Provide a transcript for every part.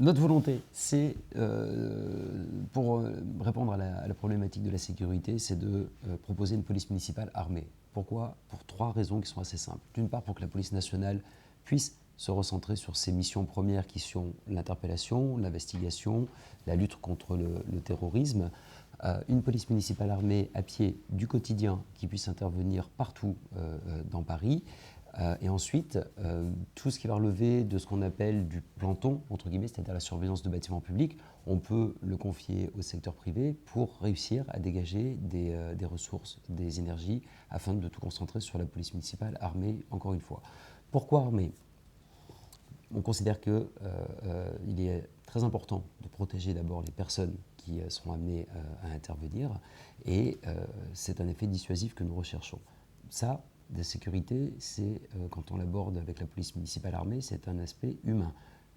Notre volonté, c'est, pour répondre à la problématique de la sécurité, c'est de proposer une police municipale armée. Pourquoi? Pour trois raisons qui sont assez simples. D'une part, pour que la police nationale puisse se recentrer sur ses missions premières qui sont l'interpellation, l'investigation, la lutte contre le terrorisme. Une police municipale armée à pied du quotidien qui puisse intervenir partout dans Paris. Et ensuite, tout ce qui va relever de ce qu'on appelle du planton, entre guillemets, c'est-à-dire la surveillance de bâtiments publics, on peut le confier au secteur privé pour réussir à dégager des ressources, des énergies, afin de tout concentrer sur la police municipale armée, encore une fois. Pourquoi armée? On considère qu'il est très important de protéger d'abord les personnes qui seront amenées à intervenir, et c'est un effet dissuasif que nous recherchons. Ça, la sécurité, c'est, quand on l'aborde avec la police municipale armée, c'est un aspect humain.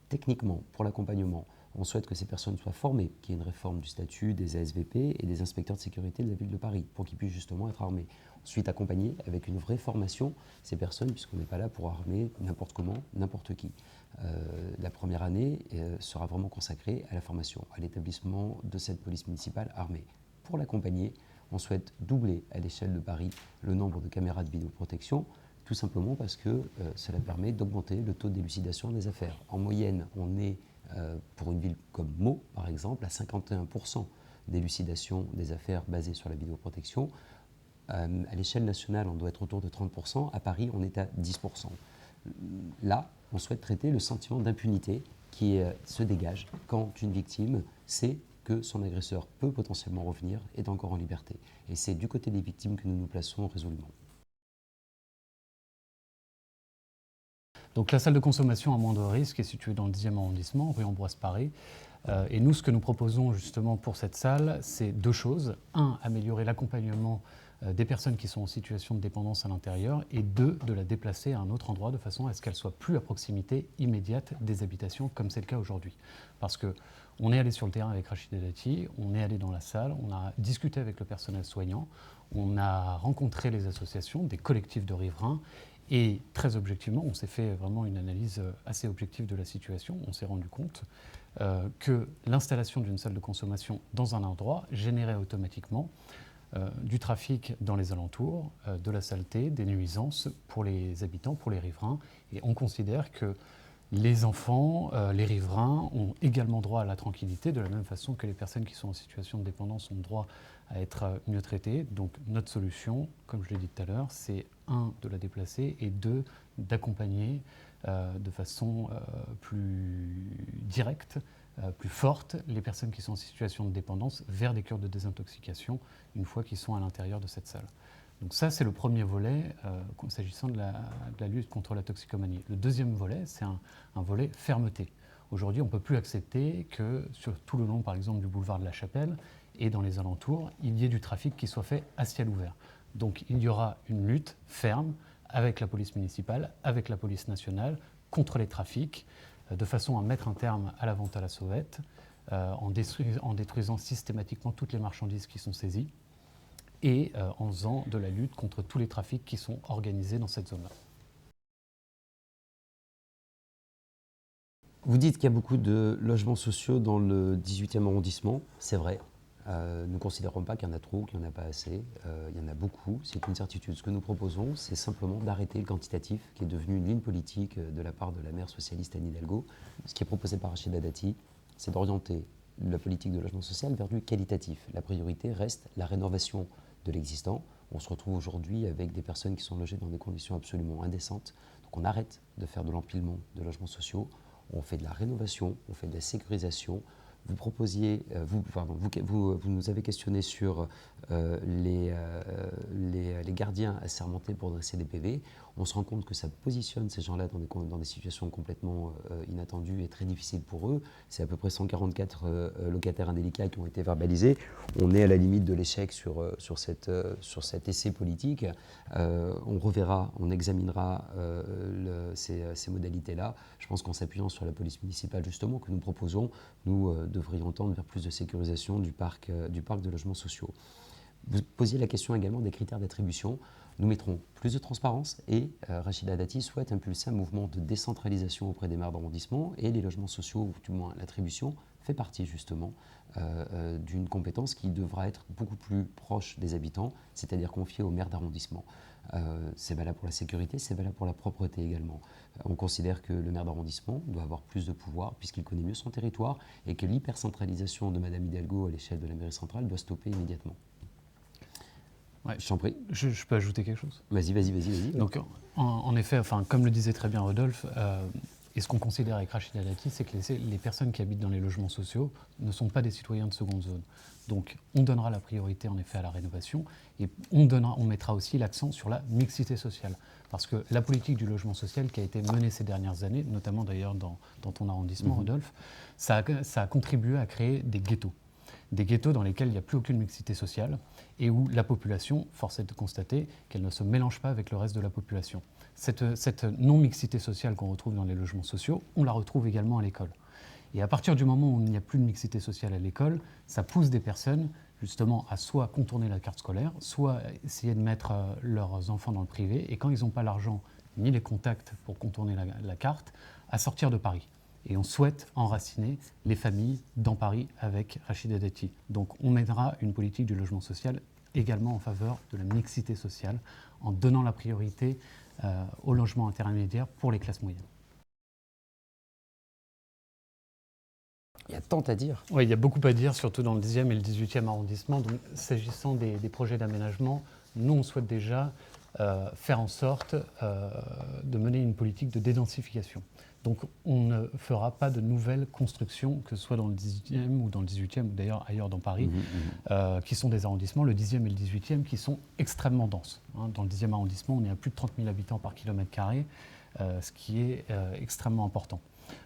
Techniquement, pour l'accompagnement, on souhaite que ces personnes soient formées, qu'il y ait une réforme du statut des ASVP et des inspecteurs de sécurité de la ville de Paris, pour qu'ils puissent justement être armés. Ensuite, accompagner avec une vraie formation ces personnes, puisqu'on n'est pas là pour armer n'importe comment, n'importe qui. La première année sera vraiment consacrée à la formation, à l'établissement de cette police municipale armée. Pour l'accompagner, on souhaite doubler à l'échelle de Paris le nombre de caméras de vidéoprotection, tout simplement parce que cela permet d'augmenter le taux d'élucidation des affaires. En moyenne, on est, pour une ville comme Meaux, par exemple, à 51% d'élucidation des affaires basées sur la vidéoprotection. À l'échelle nationale, on doit être autour de 30%. À Paris, on est à 10%. Là, on souhaite traiter le sentiment d'impunité qui se dégage quand une victime sait que son agresseur peut potentiellement revenir et est encore en liberté. Et c'est du côté des victimes que nous nous plaçons résolument. Donc la salle de consommation à moindre risque est située dans le 10e arrondissement, rue Ambroise Paré. Et nous, ce que nous proposons justement pour cette salle, c'est deux choses. Un, améliorer l'accompagnement des personnes qui sont en situation de dépendance à l'intérieur, et deux, de la déplacer à un autre endroit de façon à ce qu'elle soit plus à proximité immédiate des habitations, comme c'est le cas aujourd'hui. Parce qu'on est allé sur le terrain avec Rachida Dati, on est allé dans la salle, on a discuté avec le personnel soignant, on a rencontré les associations, des collectifs de riverains, et très objectivement, on s'est fait vraiment une analyse assez objective de la situation. On s'est rendu compte que l'installation d'une salle de consommation dans un endroit générait automatiquement du trafic dans les alentours, de la saleté, des nuisances pour les habitants, pour les riverains. Et on considère que les enfants, les riverains ont également droit à la tranquillité, de la même façon que les personnes qui sont en situation de dépendance ont droit à être mieux traitées. Donc notre solution, comme je l'ai dit tout à l'heure, c'est un, de la déplacer, et deux, d'accompagner de façon plus directe, plus forte, les personnes qui sont en situation de dépendance vers des cures de désintoxication une fois qu'ils sont à l'intérieur de cette salle. Donc ça, c'est le premier volet s'agissant de la lutte contre la toxicomanie. Le deuxième volet, c'est un volet fermeté. Aujourd'hui, on ne peut plus accepter que sur tout le long, par exemple, du boulevard de la Chapelle et dans les alentours, il y ait du trafic qui soit fait à ciel ouvert. Donc il y aura une lutte ferme avec la police municipale, avec la police nationale, contre les trafics, de façon à mettre un terme à la vente à la sauvette, en détruisant systématiquement toutes les marchandises qui sont saisies, et en faisant de la lutte contre tous les trafics qui sont organisés dans cette zone-là. Vous dites qu'il y a beaucoup de logements sociaux dans le 18e arrondissement, c'est vrai. Nous ne considérons pas qu'il y en a trop, qu'il n'y en a pas assez. Il y en a beaucoup, c'est une certitude. Ce que nous proposons, c'est simplement d'arrêter le quantitatif, qui est devenu une ligne politique de la part de la maire socialiste Anne Hidalgo. Ce qui est proposé par Rachida Dati, c'est d'orienter la politique de logement social vers du qualitatif. La priorité reste la rénovation de l'existant. On se retrouve aujourd'hui avec des personnes qui sont logées dans des conditions absolument indécentes. Donc on arrête de faire de l'empilement de logements sociaux, on fait de la rénovation, on fait de la sécurisation. Vous proposiez, vous nous avez questionné sur les gardiens assermentés pour dresser des PV. On se rend compte que ça positionne ces gens-là dans des situations complètement inattendues et très difficiles pour eux. C'est à peu près 144 locataires indélicats qui ont été verbalisés. On est à la limite de l'échec sur cet essai politique. On reverra, on examinera ces modalités-là. Je pense qu'en s'appuyant sur la police municipale, justement, que nous proposons, nous devrions tendre vers plus de sécurisation du parc de logements sociaux. Vous posiez la question également des critères d'attribution. Nous mettrons plus de transparence et Rachida Dati souhaite impulser un mouvement de décentralisation auprès des maires d'arrondissement et les logements sociaux, ou du moins l'attribution, fait partie justement d'une compétence qui devra être beaucoup plus proche des habitants, c'est-à-dire confiée aux maires d'arrondissement. C'est valable pour la sécurité, c'est valable pour la propreté également. On considère que le maire d'arrondissement doit avoir plus de pouvoir puisqu'il connaît mieux son territoire et que l'hypercentralisation de Mme Hidalgo à l'échelle de la mairie centrale doit stopper immédiatement. Ouais. Je t'en prie. Je peux ajouter quelque chose ? Vas-y. Donc, en effet, comme le disait très bien Rodolphe, et ce qu'on considère avec Rachida Dati, c'est que les personnes qui habitent dans les logements sociaux ne sont pas des citoyens de seconde zone. Donc, on donnera la priorité en effet à la rénovation et on mettra aussi l'accent sur la mixité sociale. Parce que la politique du logement social qui a été menée ces dernières années, notamment d'ailleurs dans ton arrondissement, Rodolphe, ça a contribué à créer des ghettos. Des ghettos dans lesquels il n'y a plus aucune mixité sociale et où la population, force est de constater qu'elle ne se mélange pas avec le reste de la population. Cette non-mixité sociale qu'on retrouve dans les logements sociaux, on la retrouve également à l'école. Et à partir du moment où il n'y a plus de mixité sociale à l'école, ça pousse des personnes justement à soit contourner la carte scolaire, soit essayer de mettre leurs enfants dans le privé, et quand ils n'ont pas l'argent ni les contacts pour contourner la carte, à sortir de Paris. Et on souhaite enraciner les familles dans Paris avec Rachida Dati. Donc on mènera une politique du logement social également en faveur de la mixité sociale, en donnant la priorité au logement intermédiaire pour les classes moyennes. Il y a tant à dire. Oui, il y a beaucoup à dire, surtout dans le 10e et le 18e arrondissement. Donc, s'agissant des projets d'aménagement, nous, on souhaite déjà faire en sorte de mener une politique de dédensification. Donc, on ne fera pas de nouvelles constructions, que ce soit dans le 10e ou dans le 18e, ou d'ailleurs ailleurs dans Paris, qui sont des arrondissements, le 10e et le 18e, qui sont extrêmement denses. Dans le 10e arrondissement, on est à plus de 30 000 habitants par kilomètre carré, ce qui est extrêmement important.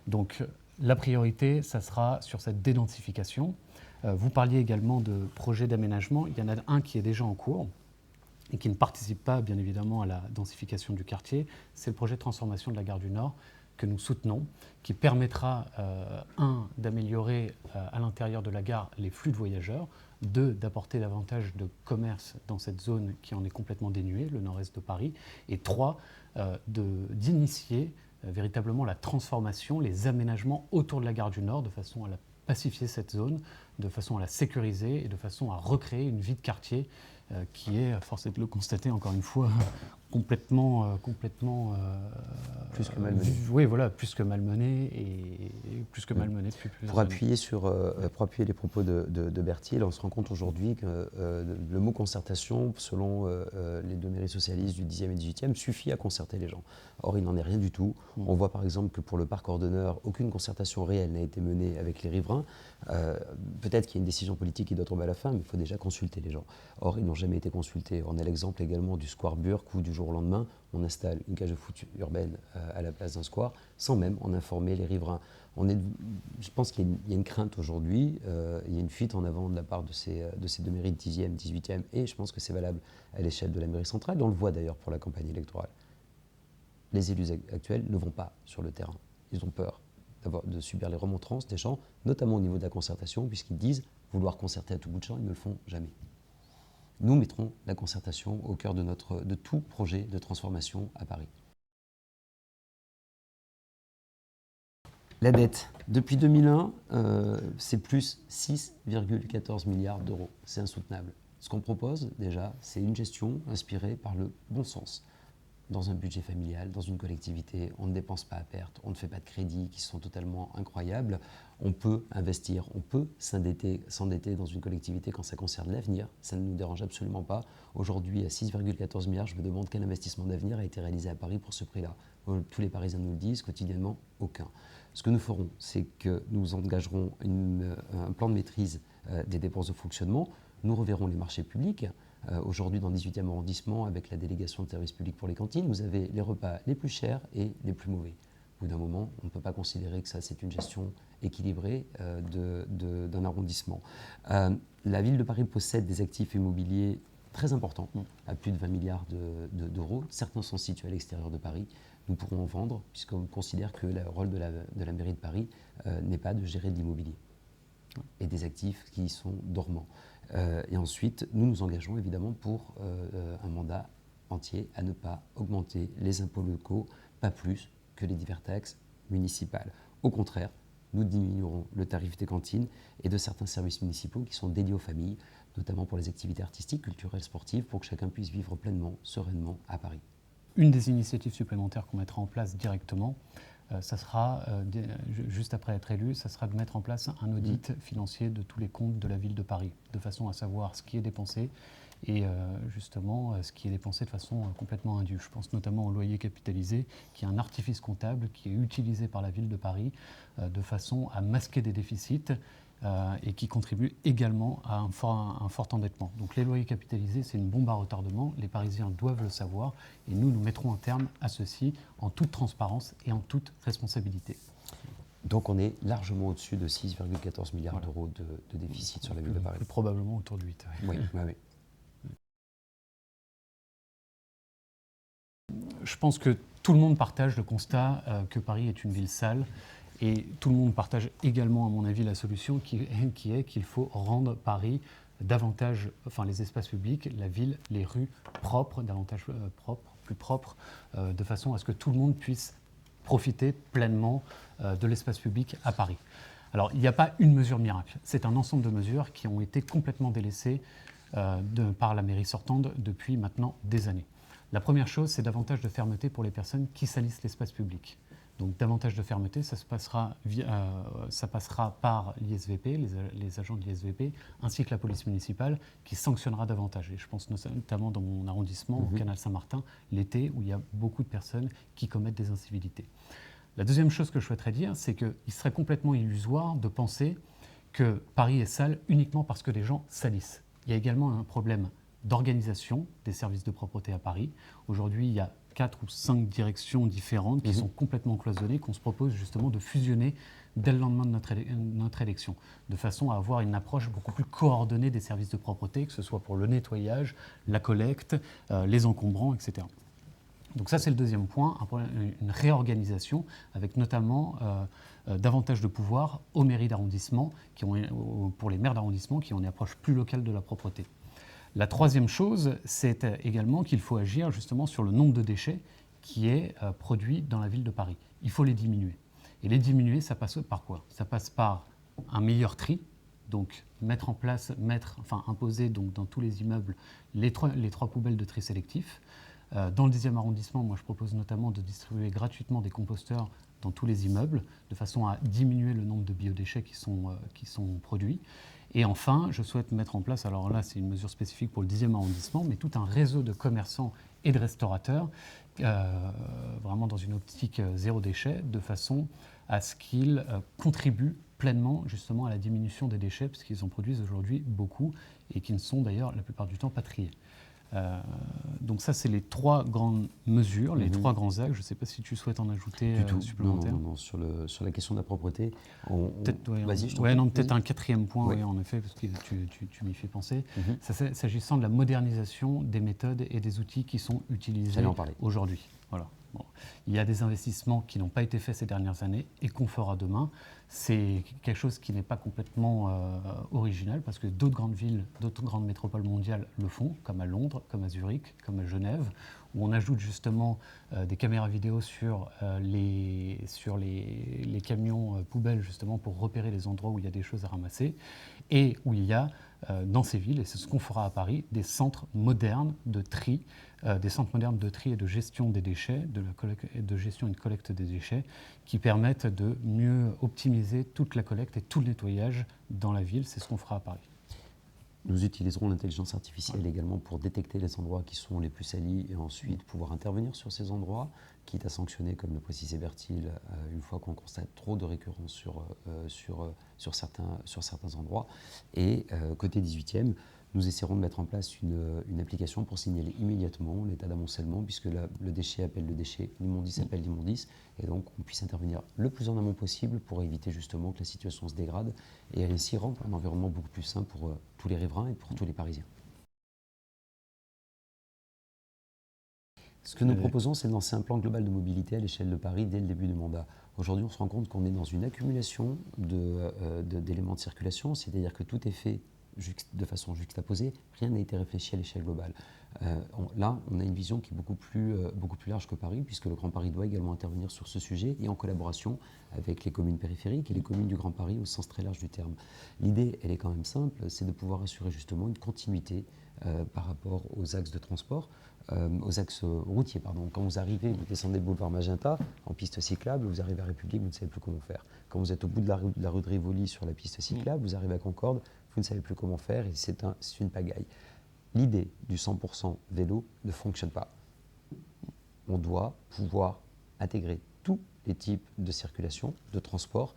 Donc, la priorité, ça sera sur cette dédensification. Vous parliez également de projets d'aménagement. Il y en a un qui est déjà en cours et qui ne participe pas, bien évidemment, à la densification du quartier. C'est le projet de transformation de la gare du Nord que nous soutenons, qui permettra, d'améliorer à l'intérieur de la gare les flux de voyageurs, d'apporter davantage de commerce dans cette zone qui en est complètement dénuée, le nord-est de Paris, et d'initier véritablement la transformation, les aménagements autour de la gare du Nord, de façon à pacifier cette zone, de façon à la sécuriser et de façon à recréer une vie de quartier qui est, force est de le constater encore une fois, complètement plus que malmenée. Oui, voilà, plus que malmenée et plus que malmenée depuis plusieurs années. Pour appuyer les propos de Berthier, on se rend compte aujourd'hui que le mot concertation, selon les deux mairies socialistes du 10e et 18e, suffit à concerter les gens. Or, il n'en est rien du tout. On voit par exemple que pour le parc ordonneur, aucune concertation réelle n'a été menée avec les riverains. Peut-être qu'il y a une décision politique qui doit tomber à la fin, mais il faut déjà consulter les gens. Or, ils n'ont jamais été consultés. On a l'exemple également du square Burke où du jour au lendemain, on installe une cage de foot urbaine à la place d'un square sans même en informer les riverains. Je pense qu'il y a une crainte aujourd'hui, il y a une fuite en avant de la part de ces deux mairies de 10e, 18e, et je pense que c'est valable à l'échelle de la mairie centrale. On le voit d'ailleurs pour la campagne électorale. Les élus actuels ne vont pas sur le terrain. Ils ont peur de subir les remontrances des gens, notamment au niveau de la concertation, puisqu'ils disent vouloir concerter à tout bout de champ, ils ne le font jamais. Nous mettrons la concertation au cœur de tout projet de transformation à Paris. La dette, depuis 2001, c'est plus 6,14 milliards d'euros. C'est insoutenable. Ce qu'on propose déjà, c'est une gestion inspirée par le bon sens. Dans un budget familial, dans une collectivité, on ne dépense pas à perte, on ne fait pas de crédits qui sont totalement incroyables. On peut investir, on peut s'endetter dans une collectivité quand ça concerne l'avenir. Ça ne nous dérange absolument pas. Aujourd'hui, à 6,14 milliards, je me demande quel investissement d'avenir a été réalisé à Paris pour ce prix-là. Tous les Parisiens nous le disent, quotidiennement, aucun. Ce que nous ferons, c'est que nous engagerons un plan de maîtrise des dépenses de fonctionnement. Nous reverrons les marchés publics. Aujourd'hui, dans le 18e arrondissement, avec la délégation de services publics pour les cantines, vous avez les repas les plus chers et les plus mauvais. Au bout d'un moment, on ne peut pas considérer que ça, c'est une gestion équilibrée d'un arrondissement. La ville de Paris possède des actifs immobiliers très importants, à plus de 20 milliards d'euros. Certains sont situés à l'extérieur de Paris. Nous pourrons en vendre, puisqu'on considère que le rôle de la mairie de Paris n'est pas de gérer de l'immobilier et des actifs qui y sont dormants. Et ensuite, nous nous engageons évidemment pour un mandat entier à ne pas augmenter les impôts locaux, pas plus que les diverses taxes municipales. Au contraire, nous diminuerons le tarif des cantines et de certains services municipaux qui sont dédiés aux familles, notamment pour les activités artistiques, culturelles, sportives, pour que chacun puisse vivre pleinement, sereinement à Paris. Une des initiatives supplémentaires qu'on mettra en place directement, ça sera, juste après être élu, ça sera de mettre en place un audit financier de tous les comptes de la ville de Paris, de façon à savoir ce qui est dépensé et justement ce qui est dépensé de façon complètement indue. Je pense notamment au loyer capitalisé, qui est un artifice comptable qui est utilisé par la ville de Paris de façon à masquer des déficits et qui contribue également à un fort endettement. Donc les loyers capitalisés, c'est une bombe à retardement, les Parisiens doivent le savoir et nous mettrons un terme à ceci en toute transparence et en toute responsabilité. Donc on est largement au-dessus de 6,14 milliards d'euros de déficit sur la ville de Paris. Probablement autour de 8. Oui, oui. Je pense que tout le monde partage le constat que Paris est une ville sale. Et tout le monde partage également, à mon avis, la solution qui est qu'il faut rendre Paris davantage, enfin les espaces publics, la ville, les rues propres, davantage plus propres, de façon à ce que tout le monde puisse profiter pleinement de l'espace public à Paris. Alors, il n'y a pas une mesure miracle. C'est un ensemble de mesures qui ont été complètement délaissées par la mairie sortante depuis maintenant des années. La première chose, c'est davantage de fermeté pour les personnes qui salissent l'espace public. Donc davantage de fermeté, ça passera par l'ISVP, les agents de l'ISVP, ainsi que la police municipale, qui sanctionnera davantage. Et je pense notamment dans mon arrondissement, au Canal Saint-Martin, l'été, où il y a beaucoup de personnes qui commettent des incivilités. La deuxième chose que je souhaiterais dire, c'est qu'il serait complètement illusoire de penser que Paris est sale uniquement parce que les gens salissent. Il y a également un problème d'organisation des services de propreté à Paris. Aujourd'hui, il y a 4 ou 5 directions différentes qui sont complètement cloisonnées, qu'on se propose justement de fusionner dès le lendemain de notre élection, de façon à avoir une approche beaucoup plus coordonnée des services de propreté, que ce soit pour le nettoyage, la collecte, les encombrants, etc. Donc ça, c'est le deuxième point, une réorganisation avec notamment davantage de pouvoir aux mairies d'arrondissement, pour les maires d'arrondissement qui ont une approche plus locale de la propreté. La troisième chose, c'est également qu'il faut agir justement sur le nombre de déchets qui est produit dans la ville de Paris. Il faut les diminuer. Et les diminuer, ça passe par quoi? Ça passe par un meilleur tri, donc imposer donc, dans tous les immeubles les trois poubelles de tri sélectif. Dans le 10e arrondissement, moi je propose notamment de distribuer gratuitement des composteurs dans tous les immeubles, de façon à diminuer le nombre de biodéchets qui sont produits. Et enfin, je souhaite mettre en place, alors là c'est une mesure spécifique pour le 10e arrondissement, mais tout un réseau de commerçants et de restaurateurs, vraiment dans une optique zéro déchet, de façon à ce qu'ils contribuent pleinement justement à la diminution des déchets, puisqu'ils en produisent aujourd'hui beaucoup et qui ne sont d'ailleurs la plupart du temps pas triés. Donc ça, c'est les trois grandes mesures, les trois grands axes. Je ne sais pas si tu souhaites en ajouter supplémentaire. Non. Sur la question de la propreté, vas-y, je t'en prie. Peut-être un quatrième point, oui, en effet, parce que tu m'y fais penser. S'agissant de la modernisation des méthodes et des outils qui sont utilisés aujourd'hui. Voilà. Bon. Il y a des investissements qui n'ont pas été faits ces dernières années et qu'on fera demain. C'est quelque chose qui n'est pas complètement original parce que d'autres grandes villes, d'autres grandes métropoles mondiales le font, comme à Londres, comme à Zurich, comme à Genève, où on ajoute justement des caméras vidéo sur les camions poubelles justement pour repérer les endroits où il y a des choses à ramasser et où il y a dans ces villes, et c'est ce qu'on fera à Paris, des centres modernes de tri, et de gestion des déchets, de gestion et de collecte des déchets, qui permettent de mieux optimiser toute la collecte et tout le nettoyage dans la ville. C'est ce qu'on fera à Paris. Nous utiliserons l'intelligence artificielle également pour détecter les endroits qui sont les plus salis et ensuite pouvoir intervenir sur ces endroits, quitte à sanctionner, comme le précisait Bertil, une fois qu'on constate trop de récurrence sur certains endroits. Et côté 18e, nous essaierons de mettre en place une application pour signaler immédiatement l'état d'amoncellement, puisque le déchet appelle le déchet, l'immondice appelle l'immondice, et donc on puisse intervenir le plus en amont possible pour éviter justement que la situation se dégrade et ainsi rendre un environnement beaucoup plus sain pour tous les riverains et pour tous les Parisiens. Ce que nous proposons, c'est de lancer un plan global de mobilité à l'échelle de Paris dès le début du mandat. Aujourd'hui, on se rend compte qu'on est dans une accumulation d'éléments de circulation, c'est-à-dire que tout est fait de façon juxtaposée, rien n'a été réfléchi à l'échelle globale. Là, on a une vision qui est beaucoup plus large que Paris, puisque le Grand Paris doit également intervenir sur ce sujet, et en collaboration avec les communes périphériques et les communes du Grand Paris au sens très large du terme. L'idée, elle est quand même simple, c'est de pouvoir assurer justement une continuité par rapport aux axes de transport, aux axes routiers. Pardon. Quand vous arrivez, vous descendez le boulevard Magenta, en piste cyclable, vous arrivez à République, vous ne savez plus comment faire. Quand vous êtes au bout de la rue de Rivoli sur la piste cyclable, vous arrivez à Concorde, vous ne savez plus comment faire, et c'est une pagaille. L'idée du 100% vélo ne fonctionne pas. On doit pouvoir intégrer tous les types de circulation, de transport,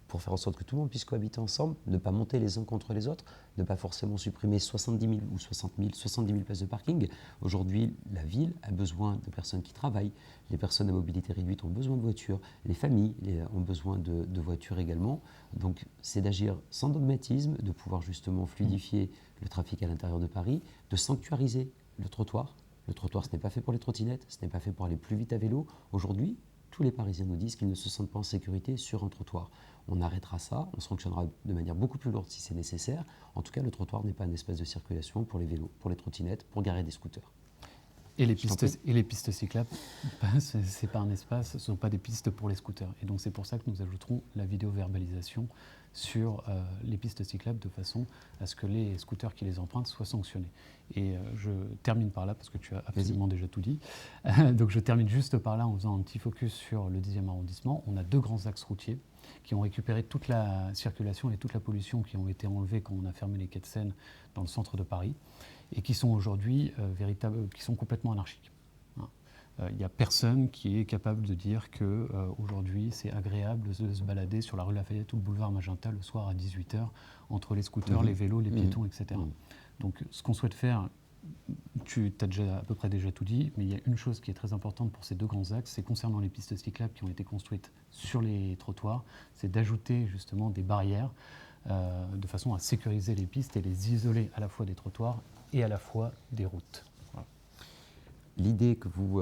pour faire en sorte que tout le monde puisse cohabiter ensemble, ne pas monter les uns contre les autres, ne pas forcément supprimer 70 000 ou 60 000, 70 000 places de parking. Aujourd'hui, la ville a besoin de personnes qui travaillent, les personnes à mobilité réduite ont besoin de voitures, les familles ont besoin de voitures également. Donc c'est d'agir sans dogmatisme, de pouvoir justement fluidifier le trafic à l'intérieur de Paris, de sanctuariser le trottoir. Le trottoir, ce n'est pas fait pour les trottinettes, ce n'est pas fait pour aller plus vite à vélo. Aujourd'hui, tous les Parisiens nous disent qu'ils ne se sentent pas en sécurité sur un trottoir. On arrêtera ça, on sanctionnera de manière beaucoup plus lourde si c'est nécessaire. En tout cas, le trottoir n'est pas un espace de circulation pour les vélos, pour les trottinettes, pour garer des scooters. Et les pistes cyclables, ce n'est pas un espace, ce ne sont pas des pistes pour les scooters. Et donc c'est pour ça que nous ajouterons la vidéo-verbalisation sur les pistes cyclables de façon à ce que les scooters qui les empruntent soient sanctionnés. Et je termine par là parce que tu as absolument déjà tout dit. Donc je termine juste par là en faisant un petit focus sur le 10e arrondissement. On a 2 grands axes routiers qui ont récupéré toute la circulation et toute la pollution qui ont été enlevées quand on a fermé les quais de Seine dans le centre de Paris et qui sont aujourd'hui qui sont complètement anarchiques. Il n'y a personne qui est capable de dire qu'aujourd'hui c'est agréable de se balader sur la rue Lafayette ou le boulevard Magenta le soir à 18h entre les scooters, les vélos, les piétons, etc. Donc ce qu'on souhaite faire, tu as déjà, à peu près déjà tout dit, mais il y a une chose qui est très importante pour ces 2 grands axes, c'est concernant les pistes cyclables qui ont été construites sur les trottoirs, c'est d'ajouter justement des barrières de façon à sécuriser les pistes et les isoler à la fois des trottoirs et à la fois des routes. Voilà. L'idée que vous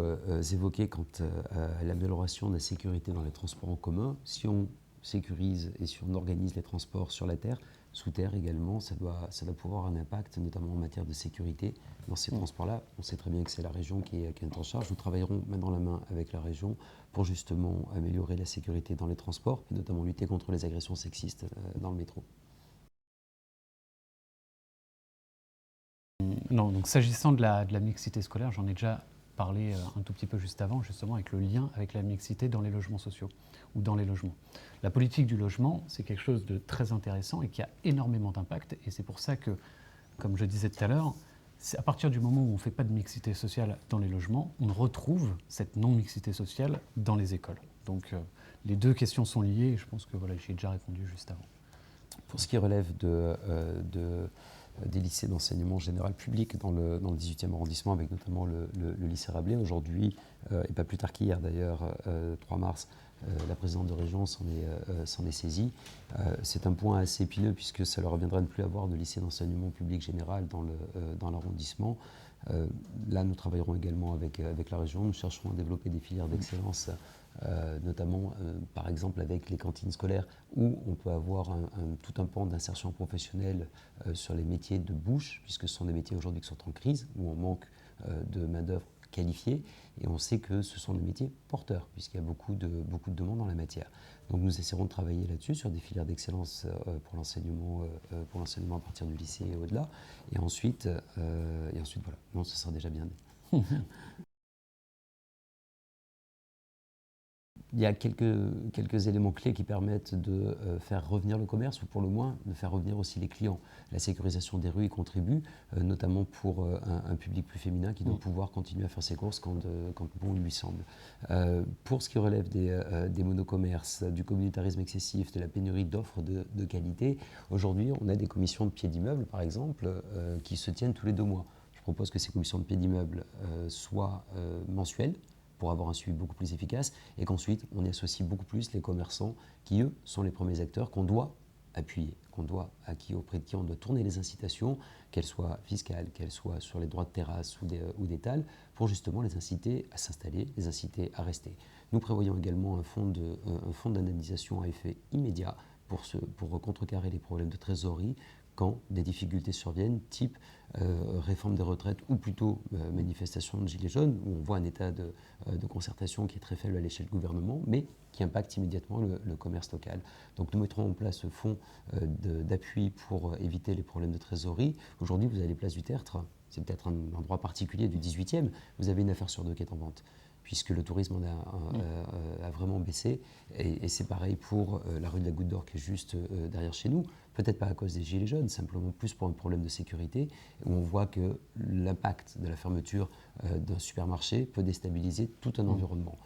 évoquez quant à l'amélioration de la sécurité dans les transports en commun, si on sécurise et si on organise les transports sur la terre, sous terre également, ça doit pouvoir avoir un impact, notamment en matière de sécurité. Dans ces transports-là, on sait très bien que c'est la région qui est en charge. Nous travaillerons main dans la main avec la région pour justement améliorer la sécurité dans les transports et notamment lutter contre les agressions sexistes dans le métro. Non, donc s'agissant de la mixité scolaire, j'en ai déjà parlé un tout petit peu juste avant, justement avec le lien avec la mixité dans les logements sociaux ou dans les logements. La politique du logement, c'est quelque chose de très intéressant et qui a énormément d'impact. Et c'est pour ça que, comme je disais tout à l'heure, c'est à partir du moment où on ne fait pas de mixité sociale dans les logements, on retrouve cette non-mixité sociale dans les écoles. Donc les 2 questions sont liées et je pense que voilà, j'y ai déjà répondu juste avant. Pour ce qui relève des lycées d'enseignement général public dans le 18e arrondissement, avec notamment le lycée Rabelais. Aujourd'hui, et pas plus tard qu'hier d'ailleurs, 3 mars, la présidente de région s'en est saisie. C'est un point assez épineux puisque ça leur reviendra de ne plus avoir de lycée d'enseignement public général dans l'arrondissement. Là, nous travaillerons également avec la région. Nous chercherons à développer des filières d'excellence, notamment par exemple avec les cantines scolaires où on peut avoir tout un pan d'insertion professionnelle sur les métiers de bouche, puisque ce sont des métiers aujourd'hui qui sont en crise, où on manque de main-d'œuvre qualifiée, et on sait que ce sont des métiers porteurs, puisqu'il y a beaucoup de demandes dans la matière. Donc nous essaierons de travailler là-dessus, sur des filières d'excellence pour l'enseignement à partir du lycée et au-delà. Et ensuite, voilà, non, ce sera déjà bien dit. Il y a quelques éléments clés qui permettent de faire revenir le commerce, ou pour le moins de faire revenir aussi les clients. La sécurisation des rues y contribue, notamment pour un public plus féminin qui doit pouvoir continuer à faire ses courses quand bon il lui semble. Pour ce qui relève des monocommerces, du communautarisme excessif, de la pénurie d'offres de qualité, aujourd'hui on a des commissions de pieds d'immeuble, par exemple, qui se tiennent tous les 2 mois. Je propose que ces commissions de pieds d'immeuble soient mensuelles, pour avoir un suivi beaucoup plus efficace, et qu'ensuite on y associe beaucoup plus les commerçants qui, eux, sont les premiers acteurs qu'on doit appuyer, auprès de qui on doit tourner les incitations, qu'elles soient fiscales, qu'elles soient sur les droits de terrasse ou d'étal, pour justement les inciter à s'installer, les inciter à rester. Nous prévoyons également un fonds d'indemnisation à effet immédiat pour contrecarrer les problèmes de trésorerie quand des difficultés surviennent, type réforme des retraites ou plutôt manifestation de gilets jaunes, où on voit un état de concertation qui est très faible à l'échelle du gouvernement, mais qui impacte immédiatement le commerce local. Donc nous mettrons en place ce fonds d'appui pour éviter les problèmes de trésorerie. Aujourd'hui, vous avez les places du Tertre, c'est peut-être un endroit particulier du 18e, vous avez une affaire sur deux qui est en vente, puisque le tourisme a vraiment baissé. Et c'est pareil pour la rue de la Goutte d'Or qui est juste derrière chez nous, peut-être pas à cause des gilets jaunes, simplement plus pour un problème de sécurité, où on voit que l'impact de la fermeture d'un supermarché peut déstabiliser tout un environnement.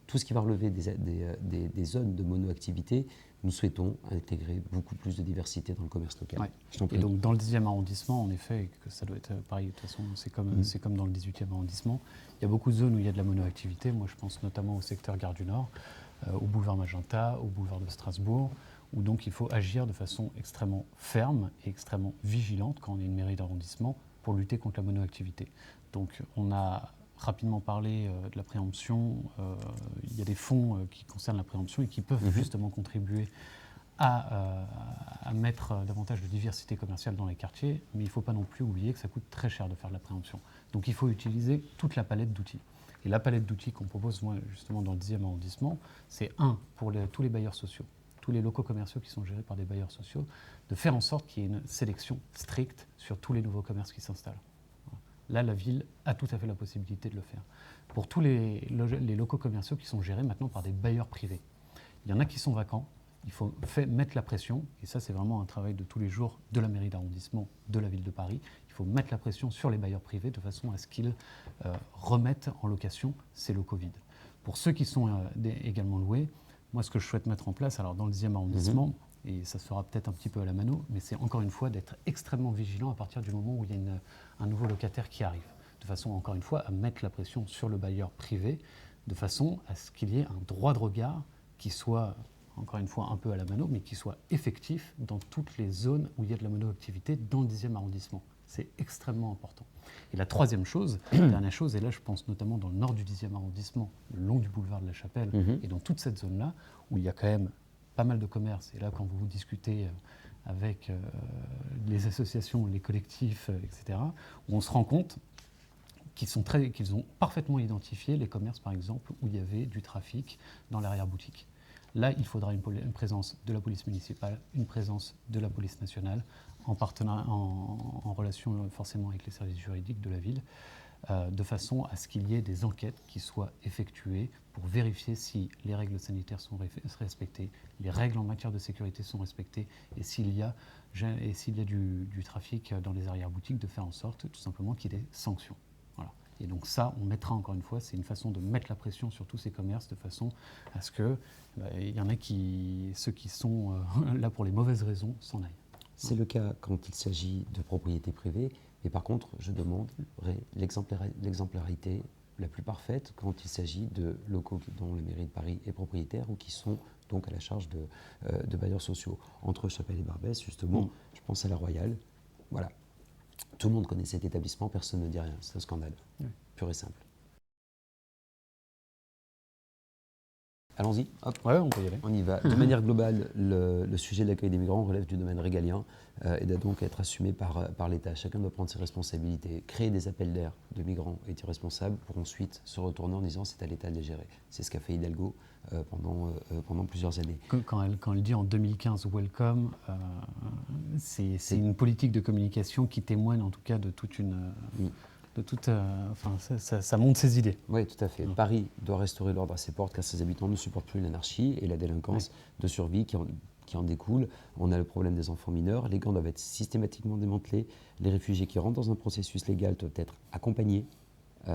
Tout ce qui va relever des zones de monoactivité, nous souhaitons intégrer beaucoup plus de diversité dans le commerce local. Ouais. Et donc dans le 10e arrondissement, en effet, que ça doit être pareil, de toute façon, c'est comme dans le 18e arrondissement, il y a beaucoup de zones où il y a de la monoactivité. Moi, je pense notamment au secteur Gare du Nord, au boulevard Magenta, au boulevard de Strasbourg, où donc il faut agir de façon extrêmement ferme et extrêmement vigilante quand on est une mairie d'arrondissement pour lutter contre la monoactivité. Donc on a rapidement parlé de la préemption. Il y a des fonds qui concernent la préemption et qui peuvent justement contribuer à mettre davantage de diversité commerciale dans les quartiers, mais il ne faut pas non plus oublier que ça coûte très cher de faire de la préemption. Donc il faut utiliser toute la palette d'outils. Et la palette d'outils qu'on propose, moi, justement, dans le 10e arrondissement, c'est pour tous les bailleurs sociaux, tous les locaux commerciaux qui sont gérés par des bailleurs sociaux, de faire en sorte qu'il y ait une sélection stricte sur tous les nouveaux commerces qui s'installent. Là, la ville a tout à fait la possibilité de le faire. Pour tous les locaux commerciaux qui sont gérés maintenant par des bailleurs privés, il y en a qui sont vacants, il faut mettre la pression, et ça c'est vraiment un travail de tous les jours de la mairie d'arrondissement, de la ville de Paris, il faut mettre la pression sur les bailleurs privés de façon à ce qu'ils remettent en location ces locaux vides. Pour ceux qui sont également loués, moi ce que je souhaite mettre en place, alors dans le 10e arrondissement, et ça se fera peut-être un petit peu à la mano, mais c'est encore une fois d'être extrêmement vigilant à partir du moment où il y a un nouveau locataire qui arrive, de façon encore une fois à mettre la pression sur le bailleur privé, de façon à ce qu'il y ait un droit de regard qui soit, encore une fois un peu à la mano, mais qui soit effectif dans toutes les zones où il y a de la monoactivité dans le 10e arrondissement. C'est extrêmement important. Et la troisième chose, dernière chose, et là je pense notamment dans le nord du 10e arrondissement, le long du boulevard de la Chapelle, et dans toute cette zone-là, où il y a quand même pas mal de commerces, et là quand vous discutez avec les associations, les collectifs, etc., où on se rend compte qu'ils ont parfaitement identifié les commerces, par exemple, où il y avait du trafic dans l'arrière-boutique. Là, il faudra une présence de la police municipale, une présence de la police nationale, en relation forcément avec les services juridiques de la ville, de façon à ce qu'il y ait des enquêtes qui soient effectuées pour vérifier si les règles sanitaires sont respectées, les règles en matière de sécurité sont respectées, et s'il y a du trafic dans les arrière-boutiques, de faire en sorte tout simplement qu'il y ait des sanctions. Voilà. Et donc ça, on mettra encore une fois, c'est une façon de mettre la pression sur tous ces commerces de façon à ce que y en a ceux qui sont là pour les mauvaises raisons s'en aillent. C'est le cas quand il s'agit de propriété privée, mais par contre, je demanderai l'exemplarité la plus parfaite quand il s'agit de locaux dont la mairie de Paris est propriétaire ou qui sont donc à la charge de bailleurs sociaux. Entre Chapelle et Barbès, justement, je pense à la Royale. Voilà. Tout le monde connaît cet établissement, personne ne dit rien. C'est un scandale, pur et simple. Allons-y, hop. Ouais, on peut y aller. On y va. De manière globale, le sujet de l'accueil des migrants relève du domaine régalien et doit donc être assumé par l'État. Chacun doit prendre ses responsabilités. Créer des appels d'air de migrants est irresponsable pour ensuite se retourner en disant c'est à l'État de les gérer. C'est ce qu'a fait Hidalgo pendant plusieurs années. Quand elle dit en 2015 « welcome », c'est une politique de communication qui témoigne en tout cas de toute une... ça montre ses idées. Oui, tout à fait. Paris doit restaurer l'ordre à ses portes car ses habitants ne supportent plus l'anarchie et la délinquance de survie qui en découle. On a le problème des enfants mineurs. Les gangs doivent être systématiquement démantelés. Les réfugiés qui rentrent dans un processus légal doivent être accompagnés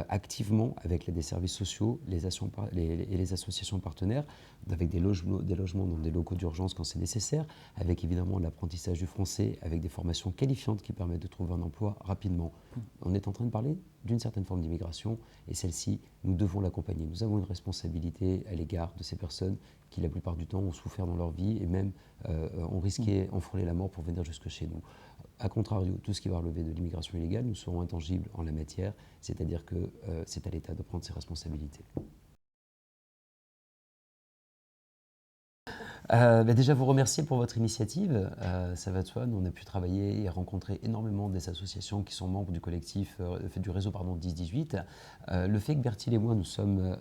activement avec l'aide des services sociaux et les associations partenaires, avec des logements dans des locaux d'urgence quand c'est nécessaire, avec évidemment l'apprentissage du français, avec des formations qualifiantes qui permettent de trouver un emploi rapidement. On est en train de parler d'une certaine forme d'immigration et celle-ci, nous devons l'accompagner. Nous avons une responsabilité à l'égard de ces personnes qui, la plupart du temps, ont souffert dans leur vie et même ont risqué, ont frôlé la mort pour venir jusque chez nous. A contrario, tout ce qui va relever de l'immigration illégale, nous serons intangibles en la matière, c'est-à-dire que c'est à l'État de prendre ses responsabilités. Déjà, vous remercier pour votre initiative. Ça va de soi. Nous, on a pu travailler et rencontrer énormément des associations qui sont membres du collectif, du réseau 10-18. Le fait que Bertil et moi, nous sommes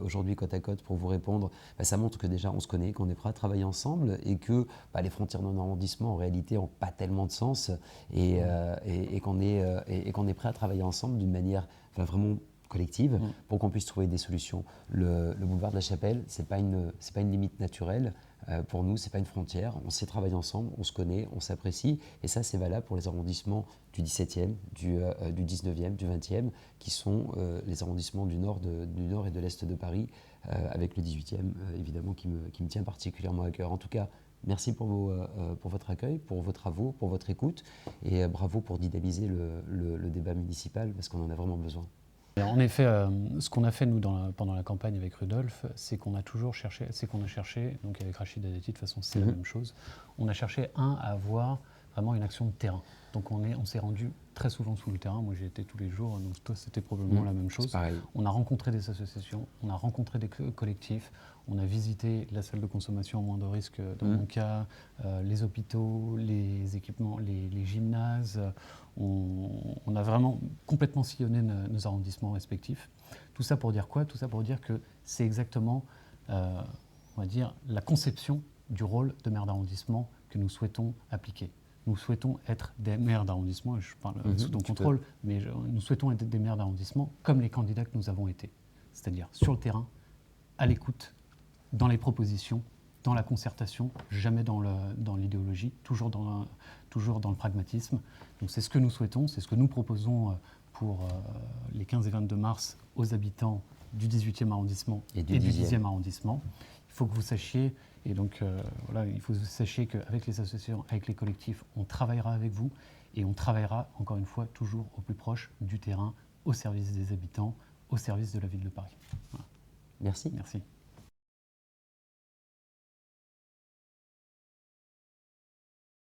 aujourd'hui côte à côte pour vous répondre, ça montre que déjà, on se connaît, qu'on est prêt à travailler ensemble et que les frontières d'un arrondissement, en réalité, n'ont pas tellement de sens et qu'on est prêt à travailler ensemble d'une manière vraiment collective pour qu'on puisse trouver des solutions. Le boulevard de la Chapelle, c'est pas une limite naturelle. Pour nous, c'est pas une frontière. On sait travailler ensemble, on se connaît, on s'apprécie. Et ça, c'est valable pour les arrondissements du 17e, du 19e, du 20e, qui sont les arrondissements du nord et de l'est de Paris, avec le 18e, évidemment, qui me tient particulièrement à cœur. En tout cas, merci pour votre accueil, pour vos travaux, pour votre écoute. Et bravo pour dynamiser le débat municipal, parce qu'on en a vraiment besoin. En effet, ce qu'on a fait nous pendant la campagne avec Rudolf, c'est qu'on a cherché, donc avec Rachid Adati, de toute façon c'est la même chose, on a cherché à avoir vraiment une action de terrain. Donc on s'est rendu très souvent sous le terrain, moi j'y étais tous les jours, donc toi c'était probablement la même chose. On a rencontré des associations, on a rencontré des collectifs, on a visité la salle de consommation à moindre risque dans mon cas, les hôpitaux, les équipements, les gymnases. On a vraiment complètement sillonné nos arrondissements respectifs. Tout ça pour dire quoi? Tout ça pour dire que c'est exactement, on va dire, la conception du rôle de maire d'arrondissement que nous souhaitons appliquer. Nous souhaitons être des maires d'arrondissement, je parle sous ton contrôle, mais nous souhaitons être des maires d'arrondissement comme les candidats que nous avons été. C'est-à-dire sur le terrain, à l'écoute, dans les propositions, dans la concertation, jamais dans l'idéologie, toujours dans le pragmatisme. Donc c'est ce que nous souhaitons, c'est ce que nous proposons pour les 15 et 22 mars aux habitants du 18e arrondissement et du 10e arrondissement. Il faut que vous sachiez, et donc il faut que vous sachiez qu'avec les associations, avec les collectifs, on travaillera avec vous et on travaillera, encore une fois, toujours au plus proche du terrain, au service des habitants, au service de la ville de Paris. Voilà. Merci. Merci.